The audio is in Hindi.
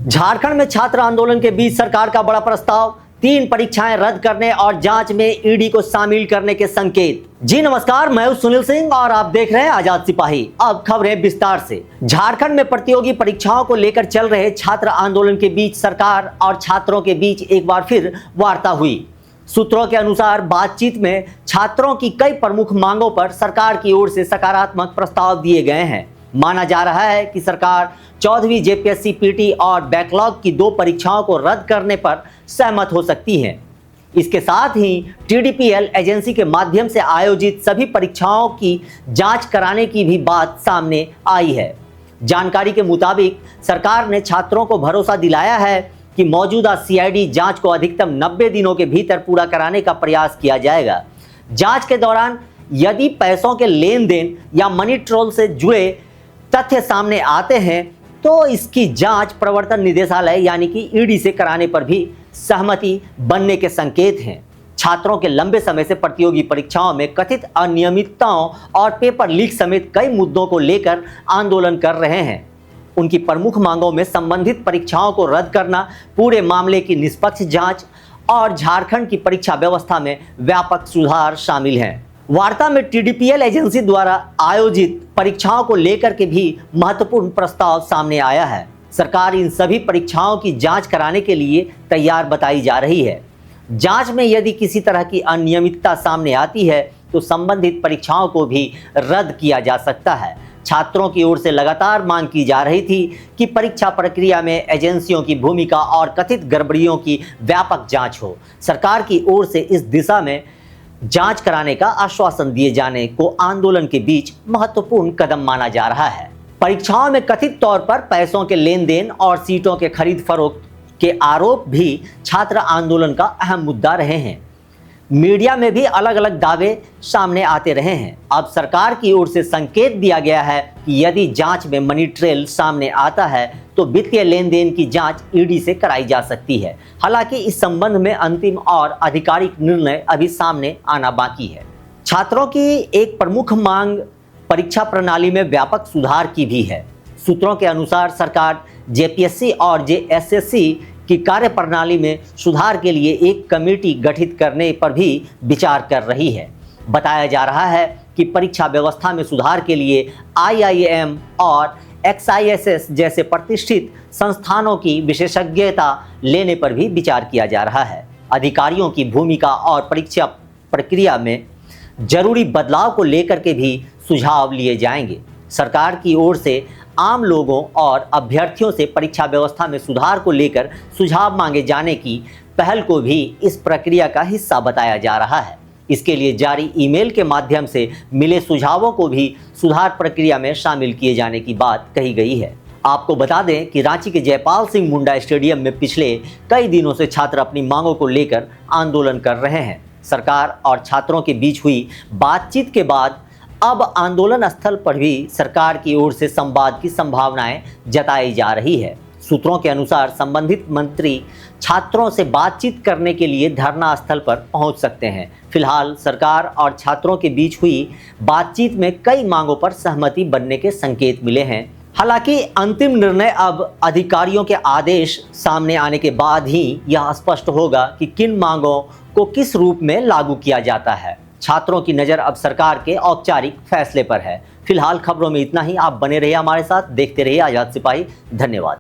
झारखंड में छात्र आंदोलन के बीच सरकार का बड़ा प्रस्ताव, 3 परीक्षाएं रद्द करने और जांच में ईडी को शामिल करने के संकेत। जी नमस्कार, मैं हूं सुनील सिंह और आप देख रहे हैं आजाद सिपाही। अब खबरें विस्तार से। झारखंड में प्रतियोगी परीक्षाओं को लेकर चल रहे छात्र आंदोलन के बीच सरकार और छात्रों के बीच एक बार फिर वार्ता हुई। सूत्रों के अनुसार बातचीत में छात्रों की कई प्रमुख मांगों पर सरकार की ओर से सकारात्मक प्रस्ताव दिए गए हैं। माना जा रहा है कि सरकार 14वीं जेपीएससी पीटी और बैकलॉग की 2 परीक्षाओं को रद्द करने पर सहमत हो सकती है। इसके साथ ही टीडीपीएल एजेंसी के माध्यम से आयोजित सभी परीक्षाओं की जांच कराने की भी बात सामने आई है। जानकारी के मुताबिक सरकार ने छात्रों को भरोसा दिलाया है कि मौजूदा सीआईडी जांच को अधिकतम 90 दिनों के भीतर पूरा कराने का प्रयास किया जाएगा। जांच के दौरान यदि पैसों के लेन देन या मनी ट्रोल से जुड़े तथ्य सामने आते हैं तो इसकी जांच प्रवर्तन निदेशालय यानी कि ईडी से कराने पर भी सहमति बनने के संकेत हैं। छात्रों के लंबे समय से प्रतियोगी परीक्षाओं में कथित अनियमितताओं और पेपर लीक समेत कई मुद्दों को लेकर आंदोलन कर रहे हैं। उनकी प्रमुख मांगों में संबंधित परीक्षाओं को रद्द करना, पूरे मामले की निष्पक्ष जांच और झारखंड की परीक्षा व्यवस्था में व्यापक सुधार शामिल हैं। वार्ता में टीडीपीएल एजेंसी द्वारा आयोजित परीक्षाओं को लेकर के भी महत्वपूर्ण प्रस्ताव सामने आया है। सरकार इन सभी परीक्षाओं की जांच कराने के लिए तैयार बताई जा रही है। जांच में यदि किसी तरह की अनियमितता सामने आती है तो संबंधित परीक्षाओं को भी रद्द किया जा सकता है। छात्रों की ओर से लगातार मांग की जा रही थी कि परीक्षा प्रक्रिया में एजेंसियों की भूमिका और कथित गड़बड़ियों की व्यापक जांच हो। सरकार की ओर से इस दिशा में जांच कराने का आश्वासन दिए जाने को आंदोलन के बीच महत्वपूर्ण कदम माना जा रहा है। परीक्षाओं में कथित तौर पर पैसों के लेन देन और सीटों के खरीद फरोख्त के आरोप भी छात्र आंदोलन का अहम मुद्दा रहे हैं। मीडिया में भी अलग अलग दावे सामने आते रहे हैं। अब सरकार की ओर से संकेत दिया गया है कि यदि जांच में मनी ट्रेल सामने आता है तो वित्तीय लेन देन की जांच ईडी से कराई जा सकती है। हालांकि इस संबंध में अंतिम और आधिकारिक निर्णय अभी सामने आना बाकी है। छात्रों की एक प्रमुख मांग परीक्षा प्रणाली में व्यापक सुधार की भी है। सूत्रों के अनुसार सरकार जेपीएससी और जेएसएससी की कार्य प्रणाली में सुधार के लिए एक कमेटी गठित करने पर भी विचार कर रही है। बताया जा रहा है कि परीक्षा व्यवस्था में सुधार के लिए आईआईएम और एक्सआईएसएस जैसे प्रतिष्ठित संस्थानों की विशेषज्ञता लेने पर भी विचार किया जा रहा है। अधिकारियों की भूमिका और परीक्षा प्रक्रिया में जरूरी बदलाव को लेकर के भी सुझाव लिए जाएंगे। सरकार की ओर से आम लोगों और अभ्यर्थियों से परीक्षा व्यवस्था में सुधार को लेकर सुझाव मांगे जाने की पहल को भी इस प्रक्रिया का हिस्सा बताया जा रहा है। इसके लिए जारी ईमेल के माध्यम से मिले सुझावों को भी सुधार प्रक्रिया में शामिल किए जाने की बात कही गई है। आपको बता दें कि रांची के जयपाल सिंह मुंडा स्टेडियम में पिछले कई दिनों से छात्र अपनी मांगों को लेकर आंदोलन कर रहे हैं। सरकार और छात्रों के बीच हुई बातचीत के बाद अब आंदोलन स्थल पर भी सरकार की ओर से संवाद की संभावनाएं जताई जा रही है। सूत्रों के अनुसार संबंधित मंत्री छात्रों से बातचीत करने के लिए धरना स्थल पर पहुंच सकते हैं। फिलहाल सरकार और छात्रों के बीच हुई बातचीत में कई मांगों पर सहमति बनने के संकेत मिले हैं। हालांकि अंतिम निर्णय अब अधिकारियों के आदेश सामने आने के बाद ही यह स्पष्ट होगा कि किन मांगों को किस रूप में लागू किया जाता है। छात्रों की नज़र अब सरकार के औपचारिक फैसले पर है। फिलहाल खबरों में इतना ही। आप बने रहिए हमारे साथ, देखते रहिए आजाद सिपाही। धन्यवाद।